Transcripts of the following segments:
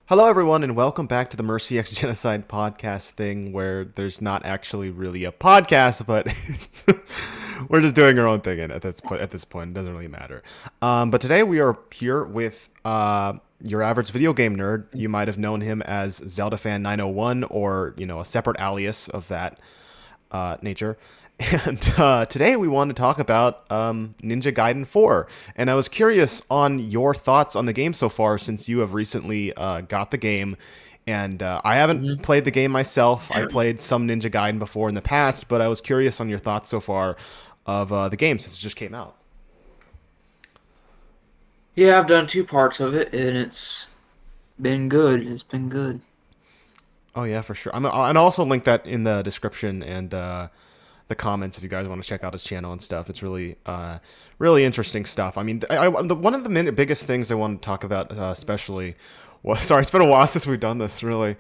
Hello, everyone, and welcome back to the Mercy X Genocide podcast thing, where there's not actually really a podcast, but we're just doing our own thing. And at this point, it doesn't really matter. But today we are here with your average video game nerd. You might have known him as Zelda Fan 901, or a separate alias of that nature. And today we want to talk about Ninja Gaiden 4. And I was curious on your thoughts on the game so far, since you have recently got the game. And I haven't played the game myself. I played some Ninja Gaiden before in the past, but I was curious on your thoughts so far of the game since it just came out. Yeah, I've done two parts of it, and it's been good. It's been good. Oh, yeah, for sure. And I'll also link that in the description and the comments if you guys want to check out his channel and stuff. It's really really interesting stuff. I mean, one of the biggest things I want to talk about especially was, sorry, it's been a while since we've done this, really.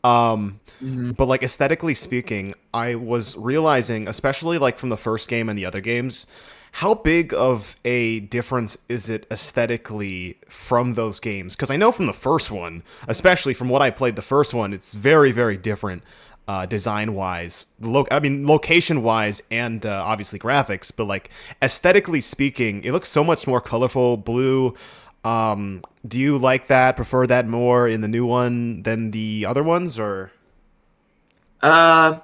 But like, aesthetically speaking, I was realizing, especially like from the first game and the other games, how big of a difference is it aesthetically from those games? Because I know from the first one, especially from what I played the first one, it's very, very different design-wise. Location-wise, and obviously graphics. But like, aesthetically speaking, it looks so much more colorful, blue. Do you like that? Prefer that more in the new one than the other ones, or? Well,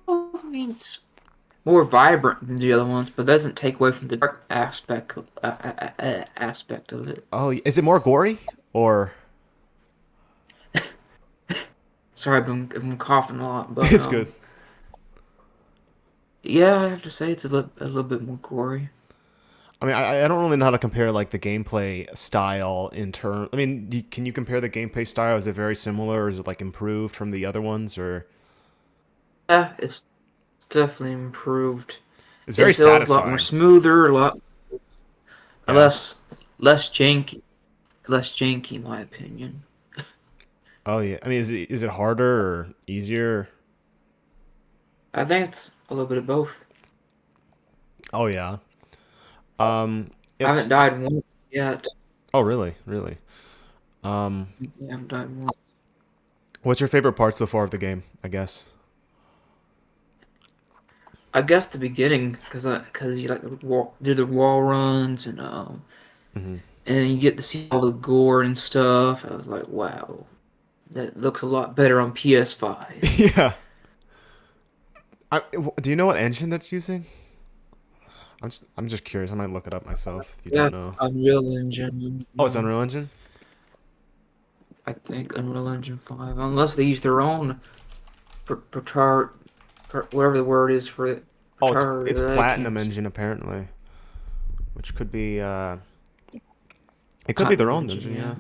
I mean, it's more vibrant than the other ones, but doesn't take away from the dark aspect of it. Oh, is it more gory, or? Sorry, I've been coughing a lot, but It's good. yeah, I have to say it's a little bit more gory. I mean, I don't really know how to compare like the gameplay style in turn. I mean, can you compare the gameplay style? Is it very similar, or is it like improved from the other ones, or? Yeah, it's definitely improved. It's It very feels a lot more satisfying. smoother, a lot Yeah. less janky, in my opinion. Oh yeah. I mean, is it harder or easier? I think it's a little bit of both. Oh yeah. I haven't It's. died once yet. Oh really? Really? Um, Yeah, I haven't died once. what's your favorite part so far of the game? I guess. I guess the beginning, cause you like do the wall runs Hmm. and you get to see all the gore and stuff. I was like, wow, that looks a lot better on PS5. Yeah. Do you know what engine that's using? I'm just curious. I might look it up myself if you Yeah, don't know. Unreal Engine. Oh, it's Unreal Engine. I think Unreal Engine 5, unless they use their own protar, whatever the word is for it. Oh, it's I Platinum can't. Engine apparently, which could be it could be their Platinum own Engine, engine. yeah.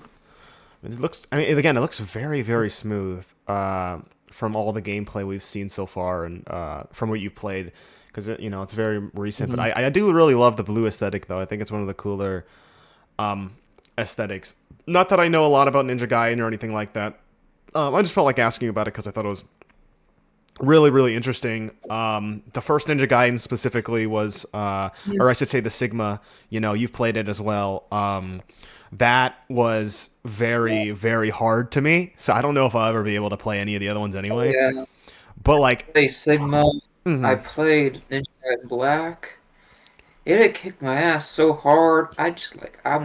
Yeah. It looks. I mean, again, it looks very, very smooth from all the gameplay we've seen so far, and from what you've played, because it's very recent. But Hmm. I do really love the blue aesthetic, though. I think it's one of the cooler aesthetics. Not that I know a lot about Ninja Gaiden or anything like that. I just felt like asking about it because I thought it was really, really interesting. The first Ninja Gaiden specifically was, or I should say, the Sigma. You've played it as well. That was very, very hard to me. So I don't know if I'll ever be able to play any of the other ones anyway. Yeah, But like, play Sigma. I mhm. played Ninja Gaiden Black. It had kicked my ass so hard. I'm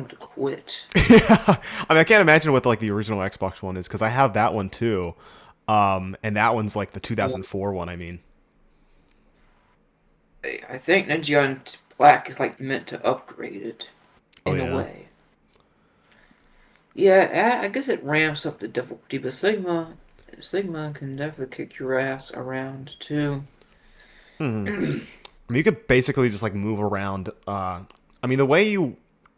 to quit. I mean, I can't imagine what like the original Xbox one is because I have that one too. And that one's like the Uh, 2004 one. I mean, I think Ninja Gaiden Black is like meant to upgrade it oh in a yeah. way. Yeah, I guess it ramps up the difficulty, but Sigma can definitely kick your ass around too. Mhm. I mean, you could basically just like move around. I mean, the way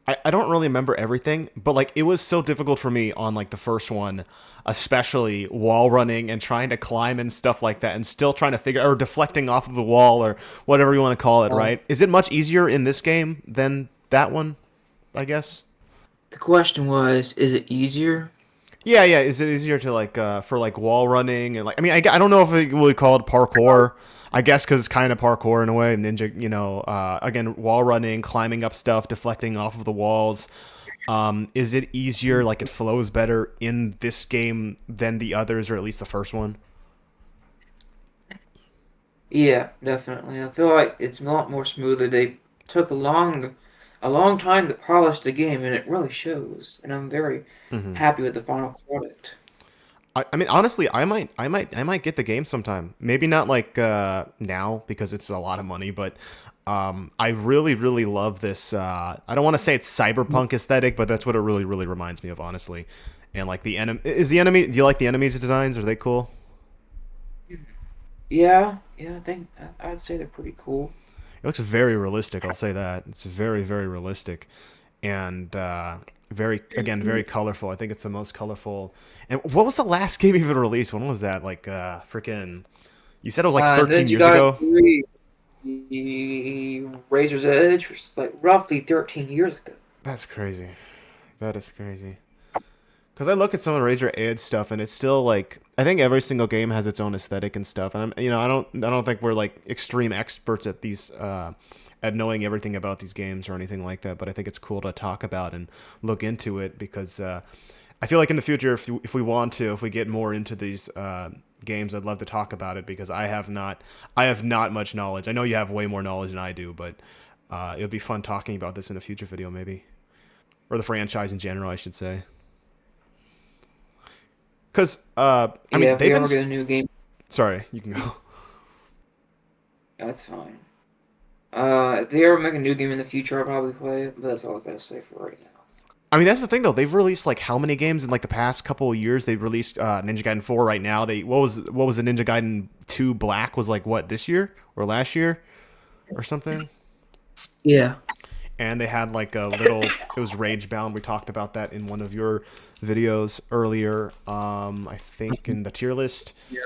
I don't really remember everything, but like it was so difficult for me on like the first one, especially wall running and trying to climb and stuff like that, and still trying to figure or deflecting off of the wall or whatever you want to call it. Um, Right? Is it much easier in this game than that one? I guess. the question was, is it easier? Yeah, yeah. Is it easier to like for like wall running and like I don't know if it would call it parkour. I guess because it's kind of parkour in a way. Ninja, again, wall running, climbing up stuff, deflecting off of the walls. Is it easier, like it flows better in this game than the others, or at least the first one? Yeah, definitely. I feel like it's a lot more smoother. They took a long time to polish the game, and it really shows. And I'm very Mm-hmm. happy with the final product. I mean, honestly, I might get the game sometime. Maybe not like now because it's a lot of money, but I really, really love this. I don't want to say it's cyberpunk aesthetic, but that's what it really, really reminds me of, honestly. And like the enemy, is the enemy? Do you like the enemies' designs? Are they cool? Yeah, yeah, I think I'd say they're pretty cool. It looks very realistic. I'll say that it's very, very realistic, and very again very colorful. I think it's the most colorful. And what was the last game even released? When was that? Like freaking. You said it was like And then 13 you years got ago. the Razor's Edge, which is like roughly 13 years ago. That's crazy. That is crazy. Because I look at some of the Rager Edge stuff, and it's still like I think every single game has its own aesthetic and stuff. And I'm, I don't think we're like extreme experts at these, at knowing everything about these games or anything like that. But I think it's cool to talk about and look into it because I feel like in the future, if we want to, if we get more into these games, I'd love to talk about it because I have not much knowledge. I know you have way more knowledge than I do, but it would be fun talking about this in a future video, maybe, or the franchise in general, I should say. Because I Yeah, mean, if we they've been. ever get a new game, Sorry, you can go. that's fine. If they ever make a new game in the future, I'll probably play it, but that's all I gotta say for right now. I mean, that's the thing though. They've released like how many games in like the past couple of years? They've released Ninja Gaiden 4 right now. They what was the Ninja Gaiden 2 Black was like what this year or last year or something? Yeah. And they had like a little. It was Rage Bound. We talked about that in one of your videos earlier. I think in the tier list. Yeah.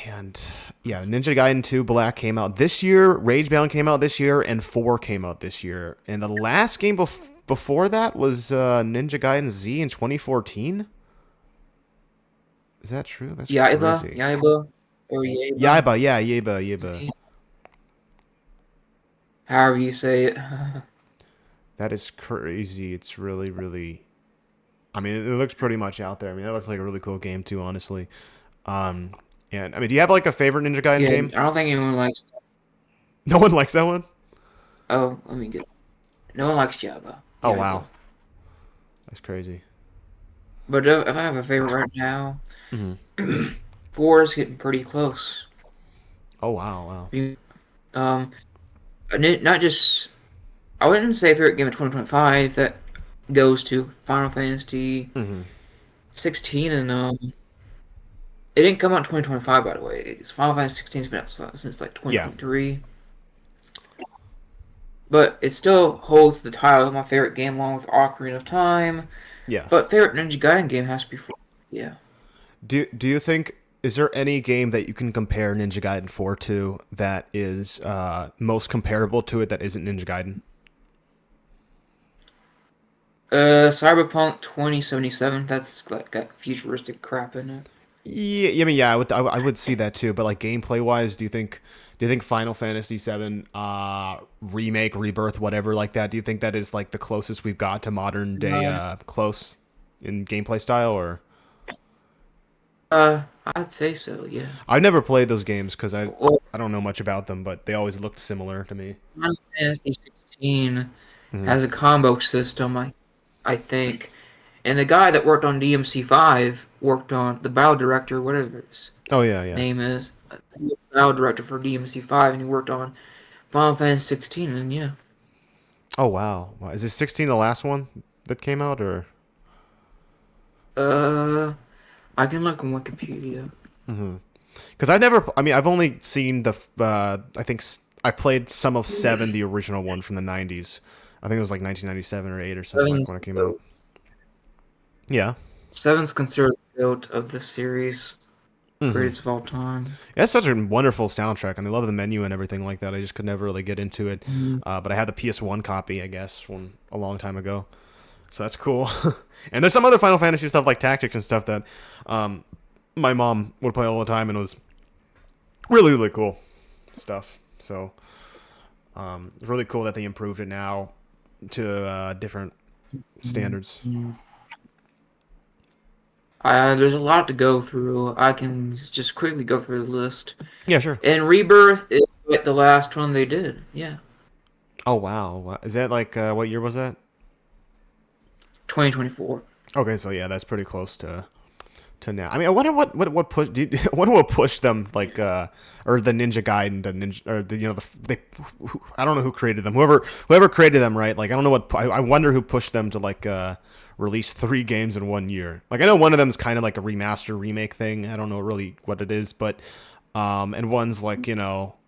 And yeah, Ninja Gaiden 2 Black came out this year, Ragebound came out this year, and 4 came out this year. And the last game before that was Ninja Gaiden Z in 2014. Is that true? That's Yaiba, crazy. Yaiba, or Yaiba, Yaiba, yeah, Yaiba, Yaiba. see, however you say it. That is crazy. It's really, really. I mean, it looks pretty much out there. I mean, that looks like a really cool game too, honestly. Um, and I mean, do you have like a favorite Ninja Gaiden Yeah, game? I don't think anyone likes. No one likes that one. Oh, let me get. No one likes Yaiba, Oh Yaiba. wow, that's crazy. But if I have a favorite right now, Hmm. four is getting pretty close. Oh wow, wow. Um, and not just. I wouldn't say favorite game of 2025. That goes to Final Fantasy Hmm. 16, and it didn't come out in 2025, by the way. Final Fantasy 16's been out since like Yeah, 2023. But it still holds the title of my favorite game along with Ocarina of Time. yeah. But favorite Ninja Gaiden game has to be yeah. Do you think is there any game that you can compare Ninja Gaiden 4 to that is most comparable to it that isn't Ninja Gaiden? Cyberpunk 2077, that's like got futuristic crap in it. Yeah, I mean, yeah, I would see that too. But like gameplay wise, do you think Final Fantasy 7 remake, rebirth, whatever like that? Do you think that is like the closest we've got to modern day Uh, close in gameplay style? Or I'd say so, yeah. I've never played those games because Well, I don't know much about them, but they always looked similar to me. Final Fantasy 16 Hmm. has a combo system, I think. And the guy that worked on DMC5 worked on the battle director, whatever his Oh yeah, yeah. name is. He was the battle director for DMC5, and he worked on Final Fantasy 16, and yeah. Oh wow. Wow. Is this 16 the last one that came out or? Uh, I can look on Wikipedia. Hmm. Because I've never. I mean, I've only seen the. I think I played some of 7, the original one from the 90s. I think it was like 1997 or 8 or something like Seven's when it the came out. goat. Yeah. Seven's considered the goat of the series, Hmm. greatest of all time. Yeah, it's such a wonderful soundtrack, and I love the menu and everything like that. I just could never really get into it. Mhm. But I had the PS1 copy, I guess, from a long time ago. So that's cool. And there's some other Final Fantasy stuff like Tactics and stuff that um, my mom would play all the time, and it was really, really cool stuff. So it's really cool that they improved it now. different standards. Mhm. There's a lot to go through. I can just quickly go through the list. Yeah, sure. And Rebirth is like the last one they did. Yeah, Oh wow, is that like what year was that? 2024. Okay, so yeah, that's pretty close to now. I mean, I wonder what push. I wonder what pushed them like or the Ninja Gaiden, the Ninja or the I don't know who created them. Whoever created them, right? Like I don't know what. I wonder who pushed them to like release 3 games in 1 year. Like I know one of them is kind of like a remaster remake thing. I don't know really what it is, but and one's like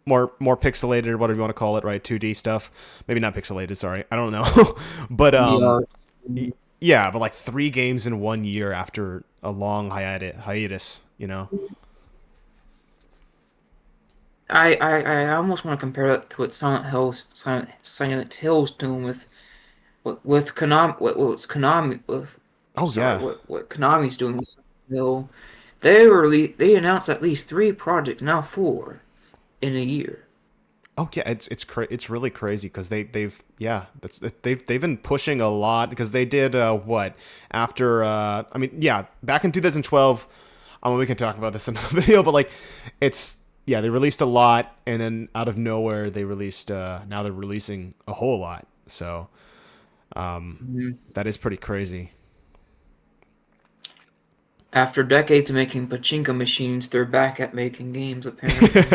more pixelated or whatever you want to call it, right? 2D stuff. Maybe not pixelated. Sorry, I don't know, but Yeah. yeah, but like 3 games in 1 year after a long hiatus, you know? I almost want to compare that to what Silent Hill's doing with Konami. What's Konami with? Oh Sorry, yeah. what Konami's doing with Silent Hill. They announced at least 3 projects, now 4, in a year. Oh yeah, it's really crazy because they've yeah they've been pushing a lot because they did what after I mean yeah back in 2012. I mean we can talk about this in another video, but like it's yeah they released a lot and then out of nowhere they released now they're releasing a whole lot. So Mhm. that is pretty crazy. After decades of making pachinko machines, they're back at making games, apparently.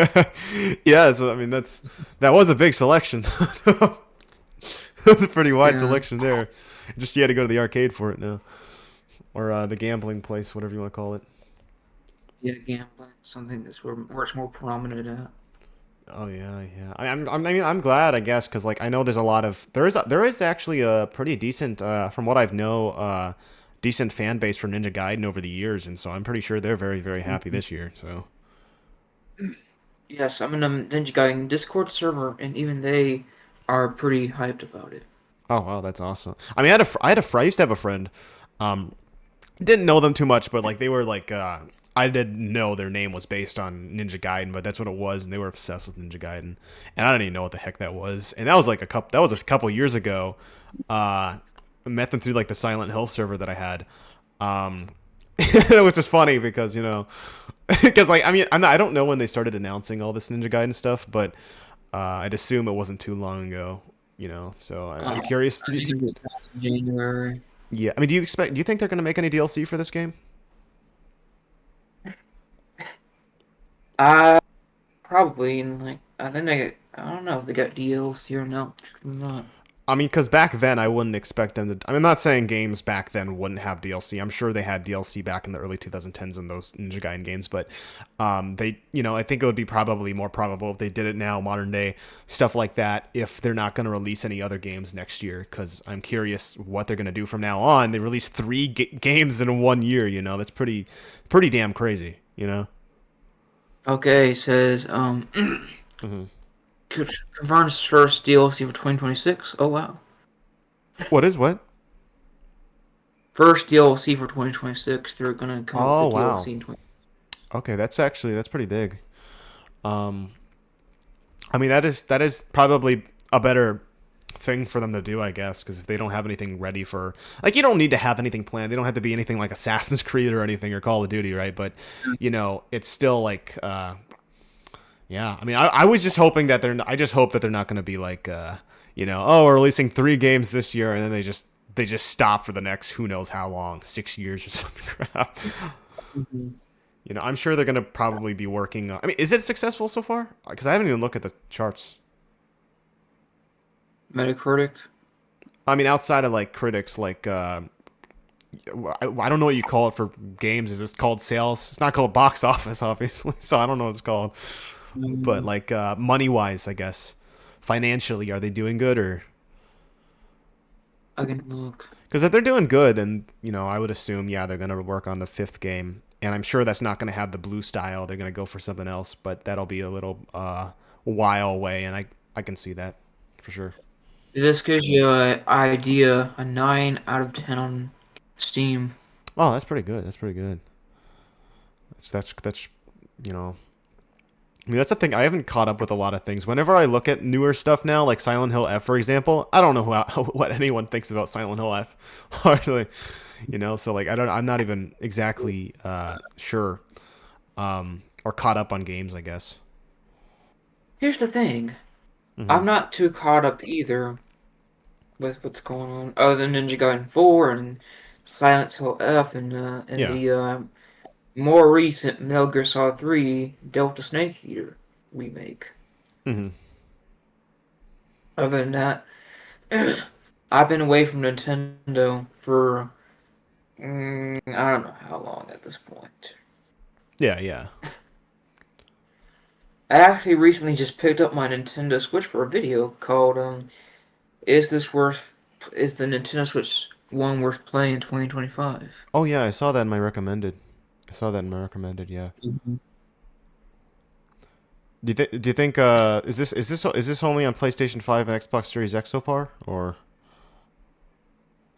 Yeah, so I mean that was a big selection. That was a pretty wide Yeah, selection there. Just you had to go to the arcade for it now, or the gambling place, whatever you want to call it. yeah, gambling, something that's where it's more prominent at. Oh yeah, yeah. I mean, I'm glad, I guess, because like I know there's a lot of there is actually a pretty decent, from what I've know, decent fan base for Ninja Gaiden over the years, and so I'm pretty sure they're very happy Mhm. this year. So. Yes, I'm in a Ninja Gaiden Discord server, and even they are pretty hyped about it. Oh wow, that's awesome. I mean, I used to have a friend. Um, didn't know them too much, but like they were like I didn't know their name was based on Ninja Gaiden, but that's what it was, and they were obsessed with Ninja Gaiden, and I didn't even know what the heck that was, and that was like a couple years ago. I met them through like the Silent Hill server that I had. Um, it was just funny because because like I mean I don't know when they started announcing all this Ninja Gaiden stuff, but I'd assume it wasn't too long ago. So I'm curious. I think it was in January. Yeah, I mean, do you think they're gonna make any DLC for this game? Uh, Probably, and like, I think I don't know if they got DLC or not. Or not. I mean, because back then I wouldn't expect them to. I mean, I'm not saying games back then wouldn't have DLC. I'm sure they had DLC back in the early 2010s in those Ninja Gaiden games, but I think it would be probably more probable if they did it now, modern day stuff like that. If they're not going to release any other games next year, because I'm curious what they're going to do from now on. They released 3 games in 1 year. That's pretty damn crazy. Okay, it says Hmm. confirms first DLC for 2026. Oh wow, What is what? first DLC for 2026. They're gonna come up with Oh a wow. DLC in 20. Okay, that's pretty big. Um, I mean, that is probably a better thing for them to do, I guess, because if they don't have anything ready for, like, you don't need to have anything planned. They don't have to be anything like Assassin's Creed or anything or Call of Duty, right? But it's still like, yeah. I mean, I was just hoping that I just hope that they're not going to be like, oh, we're releasing 3 games this year, and then they just stop for the next who knows how long, 6 years or some crap. Mhm. I'm sure they're gonna probably be working on. I mean, is it successful so far? Because I haven't even looked at the charts. Metacritic. I mean, outside of like critics, like I don't know what you call it for games. Is this called sales? It's not called box office, obviously. So I don't know what it's called. But Mm, like money wise, I guess financially, are they doing good or? I can look. Because if they're doing good, then I would assume yeah they're gonna work on the 5th game, and I'm sure that's not gonna have the blue style. They're gonna go for something else, but that'll be a little while away, and I can see that for sure. This gives you an idea. A 9 out of 10 on Steam. Oh, that's pretty good. That's pretty good. That's you know I mean, that's the thing. I haven't caught up with a lot of things. Whenever I look at newer stuff now, like Silent Hill F, for example, I don't know what anyone thinks about Silent Hill F, hardly. So like I'm not even exactly sure or caught up on games, I guess. Here's the thing. Hmm. I'm not too caught up either with what's going on, other than Ninja Gaiden 4 and Silent Hill F and Yeah. the more recent Metal Gear Solid 3 Delta Snake Eater remake. Hmm. Other than that, I've been away from Nintendo for I don't know how long at this point. Yeah, yeah. I actually recently just picked up my Nintendo Switch for a video called "Is this worth? Is the Nintendo Switch one worth playing in 2025?" Oh yeah, I saw that in my recommended. I saw that in my recommended. Yeah. Mhm. Do you think is this only on PlayStation 5 and Xbox Series X so far, or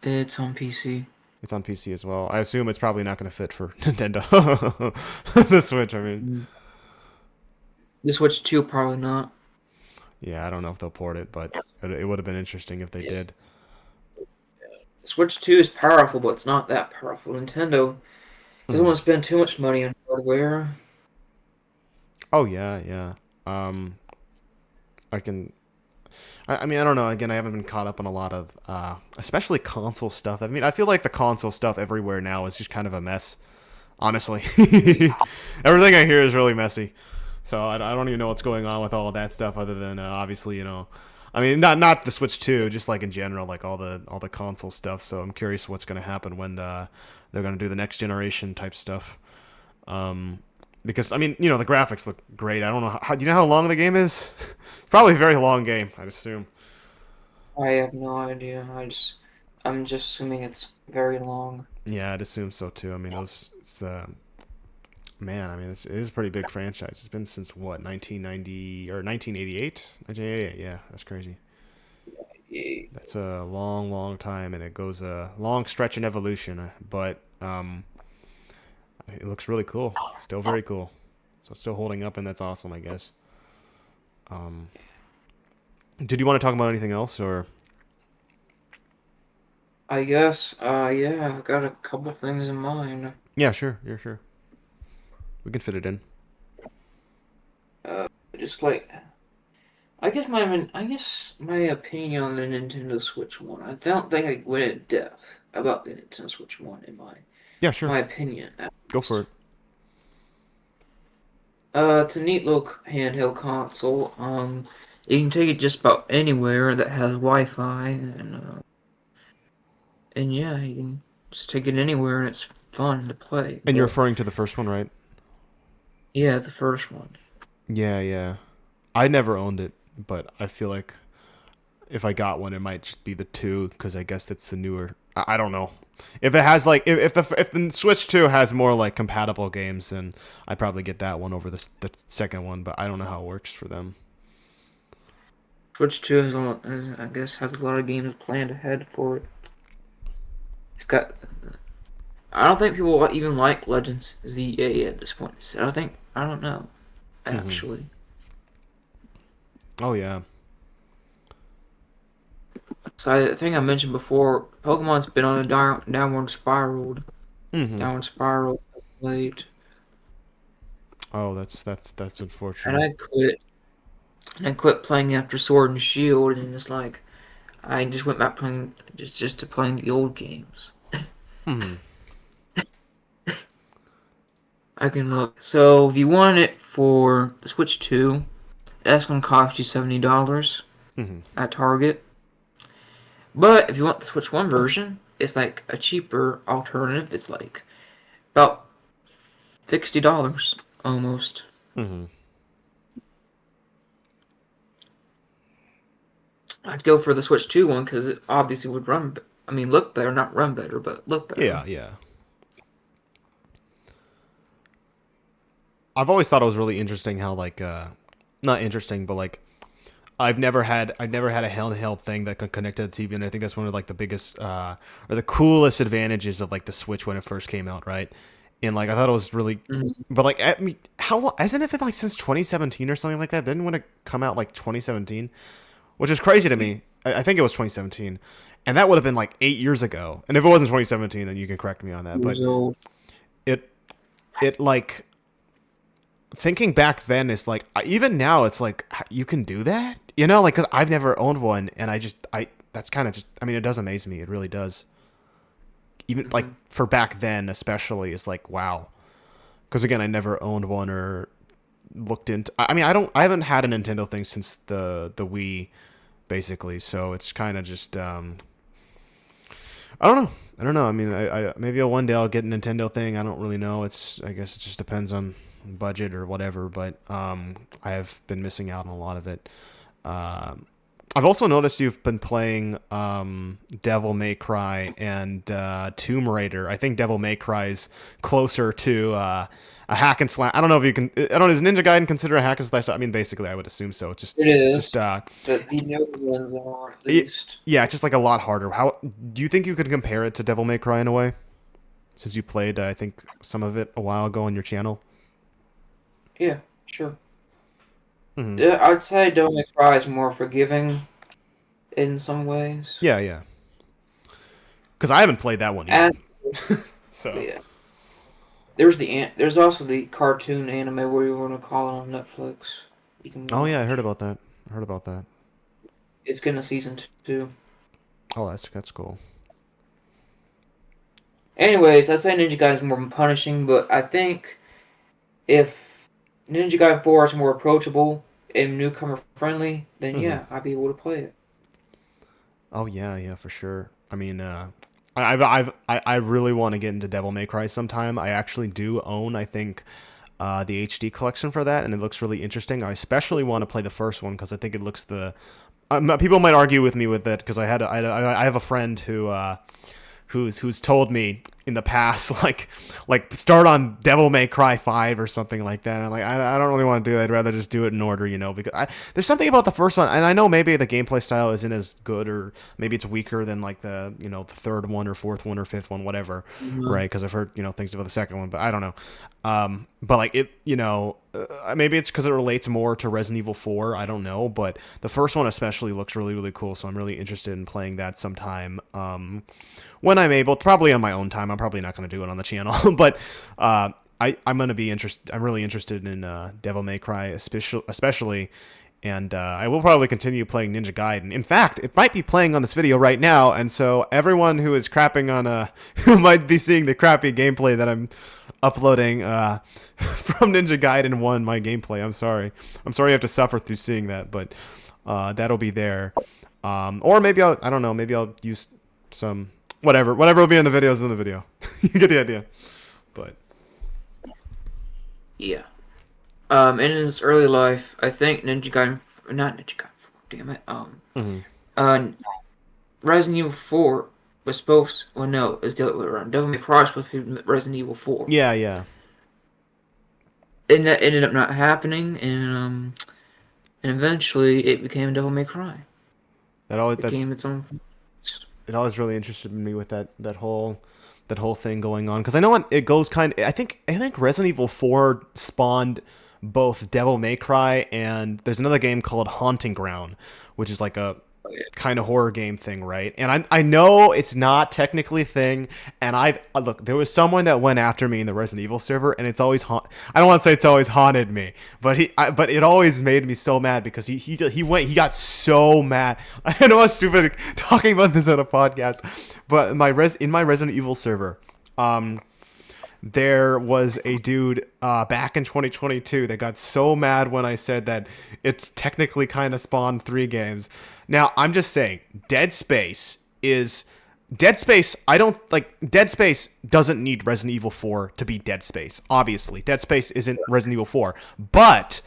It's on PC. it's on PC as well? I assume it's probably not going to fit for Nintendo. The Switch, I mean. Mm. The Switch 2 probably not. Yeah, I don't know if they'll port it, but it would have been interesting if they Yeah. did. Switch 2 is powerful, but it's not that powerful. Nintendo doesn't Hmm. want to spend too much money on hardware. Oh yeah, yeah. Um, I can. I mean, I don't know. Again, I haven't been caught up on a lot of, especially console stuff. I mean, I feel like the console stuff everywhere now is just kind of a mess. Honestly, everything I hear is really messy. So I don't even know what's going on with all of that stuff, other than obviously, I mean, not the Switch 2, just like in general, like all the console stuff. So I'm curious what's going to happen when they're going to do the next generation type stuff. Um, because I mean, the graphics look great. I don't know how. Do you know how long the game is? Probably a very long game, I'd assume. I have no idea. I'm just assuming it's very long. Yeah, I'd assume so too. I mean, it's man. I mean, it is a pretty big franchise. It's been since what 1990 or 1988? 1988. Yeah, that's crazy. Yeah. That's a long, long time, and it goes a long stretch in evolution. But it looks really cool. Still very cool. So it's still holding up, and that's awesome, I guess. Um, did you want to talk about anything else, or? I guess, yeah, I've got a couple things in mind. Yeah, sure. Yeah, sure. We can fit it in. Uh, just like, I guess my opinion on the Nintendo Switch One. I don't think I went in depth about the Nintendo Switch One in Yeah, sure. my opinion at Go for least. it. It's a neat little handheld console. You can take it just about anywhere that has Wi-Fi, and yeah, you can just take it anywhere, and it's fun to play. And you're But referring to the first one, right? yeah, the first one. Yeah, yeah. I never owned it, but I feel like if I got one, it might just be the two because I guess it's the newer. I don't know. If it has like if the Switch 2 has more like compatible games, then I'd probably get that one over the second one. But I don't know how it works for them. Switch 2 I guess, has a lot of games planned ahead for it. It's got. I don't think people even like Legends ZA at this point. So I don't know, Hmm. actually. Oh yeah. So I think I mentioned before, Pokemon's been on a Hmm. downward spiral of late, Oh, that's and unfortunate. I quit playing after Sword and Shield, and it's like I just went back playing just to playing the old games. Hmm. I can look. So if you want it for the Switch 2, that's gonna cost you $70 Hmm. at Target. But if you want the Switch 1 version, it's like a cheaper alternative. It's like about $60 almost. Hmm. I'd go for the Switch 2 one because it obviously would I mean, look better, not run better, but look better. Yeah, yeah. I've always thought it was really interesting how like not interesting, but like I've never had a handheld thing that could connect to the TV, and I think that's one of like the biggest or the coolest advantages of like the Switch when it first came out, right? And like I thought it was really, Mhm. but like I mean, how long hasn't it been like since 2017 or something like that? Didn't when it come out like 2017, which is crazy to me. I think it was 2017, and that would have been like 8 years ago. And if it wasn't 2017, then you can correct me on that. But Years old. it it like thinking back then is like even now it's like you can do that, you know, like because I've never owned one, and I that's kind of just I mean it does amaze me. It really does. Even like Hmm. for back then, especially, it's like wow. Because again, I never owned one or looked into. I mean, I haven't had a Nintendo thing since the Wii, basically. So it's kind of just I don't know. I don't know. I mean, I maybe one day I'll get a Nintendo thing. I don't really know. I guess it just depends on budget or whatever. But I have been missing out on a lot of it. Um, I've also noticed you've been playing Devil May Cry and Tomb Raider. I think Devil May Cry is closer to a hack and slash. I don't know if you can. I don't know. Is Ninja Gaiden considered a hack and slash? I mean, basically, I would assume so. It It's just is, but the newer ones are at it, least. yeah, it's just like a lot harder. How do you think you could compare it to Devil May Cry in a way? Since you played, I think some of it a while ago on your channel. Yeah, sure. Hmm. I'd say Devil May Cry is more forgiving in some ways. Yeah, yeah. Because I haven't played that one yet. As So. yeah, there's also the cartoon anime, where you want to call it, on Netflix. You can Oh yeah, I heard watch. about that. I heard about that. It's getting a season two. Oh, that's cool. Anyways, I'd say Ninja Gaiden is more punishing, but I think if Ninja Gaiden 4 is more approachable and newcomer friendly, then Hmm. yeah, I'd be able to play it. Oh yeah, yeah, for sure. I mean, I really want to get into Devil May Cry sometime. I actually do own, I think, the HD collection for that, and it looks really interesting. I especially want to play the first one because I think it looks the. People might argue with me with that because I have a friend who's told me in the past like start on Devil May Cry 5 or something like that. And I'm like I don't really want to do that. I'd rather just do it in order, you know, because there's something about the first one, and I know maybe the gameplay style isn't as good, or maybe it's weaker than like the the third one or fourth one or fifth one, whatever, Mhm. right? Because I've heard things about the second one, but I don't know. But like it, maybe it's because it relates more to Resident Evil 4. I don't know, but the first one especially looks really really cool, so I'm really interested in playing that sometime. When I'm able, probably on my own time. I'm probably not going to do it on the channel, but I'm going to be interested. I'm really interested in Devil May Cry, especially, and I will probably continue playing Ninja Gaiden. In fact, it might be playing on this video right now, and so everyone who is crapping on who might be seeing the crappy gameplay that I'm uploading from Ninja Gaiden 1, my gameplay. I'm sorry. I'm sorry you have to suffer through seeing that, but that'll be there. Or maybe I don't know. Maybe I'll use some whatever will be in the videos in the video. You get the idea. But Yeah. In his early life, I think not Ninja Gaiden 4, damn it. mhm. Uh, Resident Evil 4 was supposed. Well, no, it's the other way around. Devil May Cry was supposed to be Resident Evil 4, Yeah, yeah. and that ended up not happening. And eventually it became Devil May Cry. That always It that became its own. it always really interested me with that whole thing going on because I know it goes kind of. I think Resident Evil 4 spawned both Devil May Cry and there's another game called Haunting Ground, which is like a kind of horror game thing, right? And I know it's not technically a thing, and I've look, there was someone that went after me in the Resident Evil server, and it's always I don't want to say it's always haunted me, but but it always made me so mad because he got so mad. I know it's stupid talking about this on a podcast, but in my Resident Evil server, there was a dude back in 2022 that got so mad when I said that it's technically kind of spawned 3 games. Now, I'm just saying, Dead Space. I don't like Dead Space doesn't need Resident Evil 4 to be Dead Space. Obviously, Dead Space isn't Resident Evil 4, but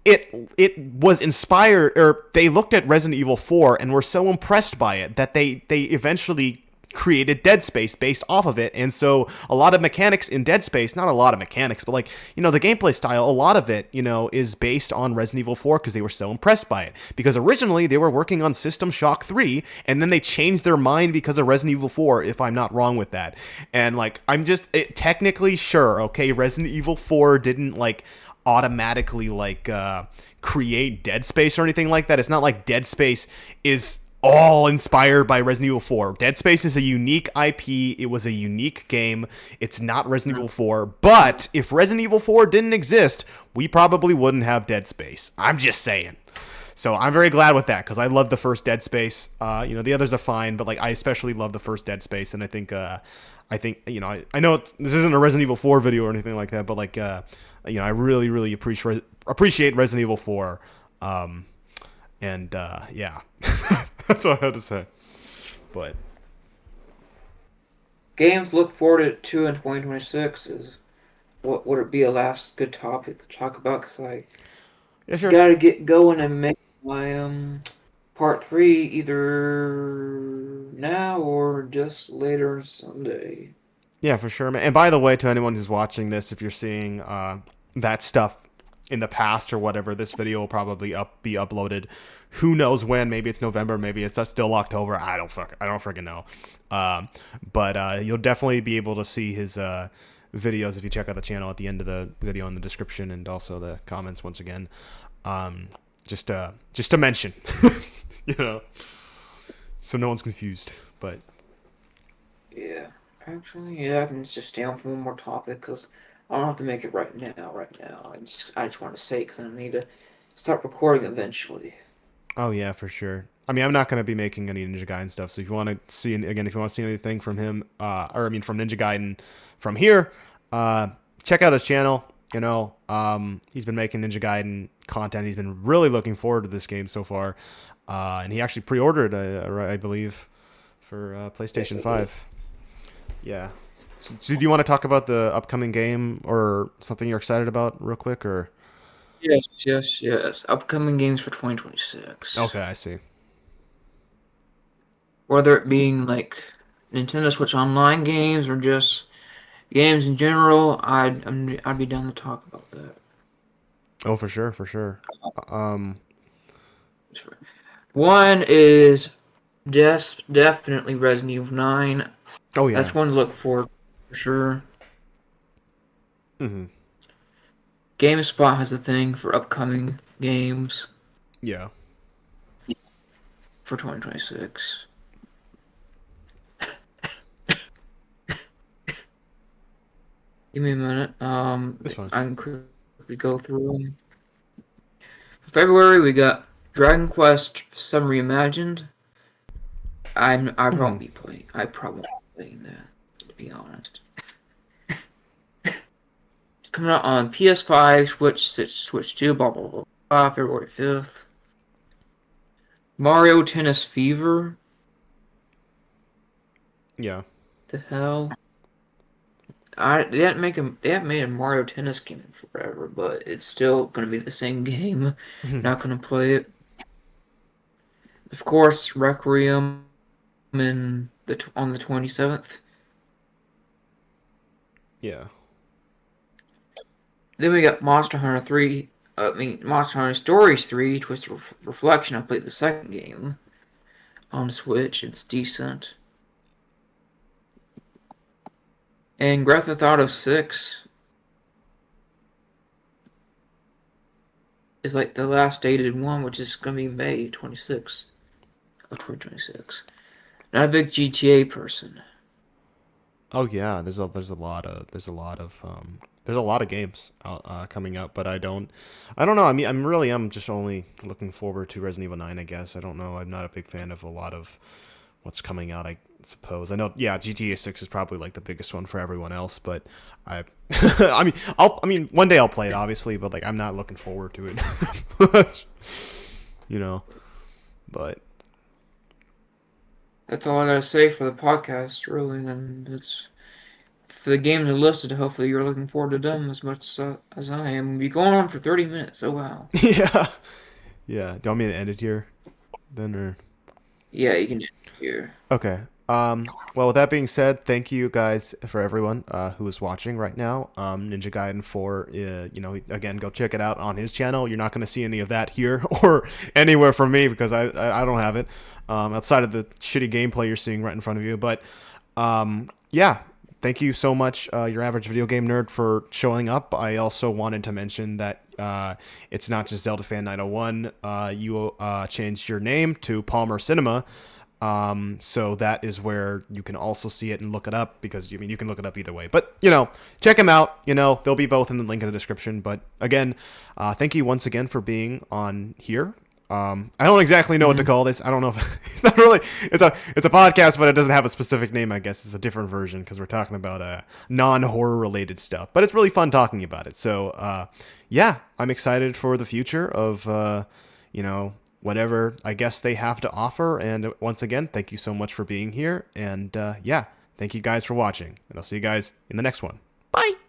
it was inspired, or they looked at Resident Evil 4 and were so impressed by it that they eventually created Dead Space based off of it. And so a lot of mechanics in Dead Space, not a lot of mechanics, but like, the gameplay style, a lot of it, is based on Resident Evil 4 because they were so impressed by it. Because originally they were working on System Shock 3 and then they changed their mind because of Resident Evil 4, if I'm not wrong with that. And like, technically sure, okay, Resident Evil 4 didn't like automatically like create Dead Space or anything like that. It's not like Dead Space is all inspired by Resident Evil 4. Dead Space is a unique IP. It was a unique game. It's not Resident Evil 4. But if Resident Evil 4 didn't exist, we probably wouldn't have Dead Space. I'm just saying. So I'm very glad with that because I love the first Dead Space. The others are fine, but like I especially love the first Dead Space, and I think I know this isn't a Resident Evil 4 video or anything like that, but like I really really appreciate Resident Evil 4. Yeah, that's all I had to say. But Games to look forward to in 2026 is what would it be a last good topic to talk about? Because I yeah, sure. gotta get going and make my part 3 either now or just later someday. Yeah, for sure, man. And by the way, to anyone who's watching this, if you're seeing that stuff in the past or whatever, this video will probably be uploaded. Who knows when? Maybe it's November. Maybe it's still October. I don't freaking know. But you'll definitely be able to see his videos if you check out the channel at the end of the video in the description and also the comments once again. Just to mention, so no one's confused. But Yeah, actually, yeah, I can just stay on for one more topic because I don't have to make it right now. Right now, I just want to say because I need to start recording eventually. oh yeah, for sure. I mean, I'm not gonna be making any Ninja Gaiden stuff. So if you want to see again, if you want to see anything from him, from Ninja Gaiden, from here, check out his channel. He's been making Ninja Gaiden content. He's been really looking forward to this game so far, and he actually pre-ordered, I believe, for PlayStation 5. Yeah. So do you want to talk about the upcoming game or something you're excited about, real quick, or? Yes, yes, yes. Upcoming games for 2026. Okay, I see. Whether it being like Nintendo Switch Online games or just games in general, I'd be down to talk about that. Oh, for sure, for sure. Um. One is definitely Resident Evil 9. Oh yeah. That's one to look for sure. Hmm. GameSpot has a thing for upcoming games Yeah. for 2026. Give me a minute. That's fine. I can quickly go through them. For February, we got Dragon Quest VII Reimagined. I Hmm. won't be playing. I probably won't be playing that, to be honest. It's coming out on PS5, Switch 2, blah blah blah. February 5th. Mario Tennis Fever. Yeah. The hell? They haven't made a Mario Tennis game in forever, but it's still gonna be the same game. Not gonna play it. Of course, Requiem on the 27th. Yeah. Then we got Monster Hunter 3. Monster Hunter Stories 3, Twisted Reflection. I played the second game on Switch. It's decent. And Grand Theft Auto 6 is like the last dated one, which is going to be May 26th of 2026. Not a big GTA person. Oh yeah. There's a lot of games coming up, but I don't know. I mean, I'm just only looking forward to Resident Evil 9. I guess I don't know. I'm not a big fan of a lot of what's coming out. I suppose I know. Yeah, GTA 6 is probably like the biggest one for everyone else, but I, I mean, one day I'll play it, obviously, but like I'm not looking forward to it much, you know. But That's all I gotta say for the podcast, really. And it's for the games are listed. Hopefully, you're looking forward to them as much as I am. We'll be going on for 30 minutes. Oh wow. yeah, yeah. Do you want me to end it here, then, or? Yeah, you can do it here. Okay. Well, with that being said, thank you guys for everyone who is watching right now. Ninja Gaiden 4, again, go check it out on his channel. You're not going to see any of that here or anywhere from me because I don't have it outside of the shitty gameplay you're seeing right in front of you. But yeah, thank you so much, your average video game nerd, for showing up. I also wanted to mention that it's not just Zelda Fan 901. You changed your name to Palmer Cinema. So that is where you can also see it and look it up because, I mean, you can look it up either way. But, check them out. They'll be both in the link in the description. But again, thank you once again for being on here. I don't exactly know what to Mhm. call this. I don't know if it's not really, it's a podcast, but it doesn't have a specific name, I guess. It's a different version because we're talking about non-horror related stuff. But it's really fun talking about it. So, yeah, I'm excited for the future of, whatever I guess they have to offer. And once again, thank you so much for being here. And yeah, thank you guys for watching. And I'll see you guys in the next one. Bye.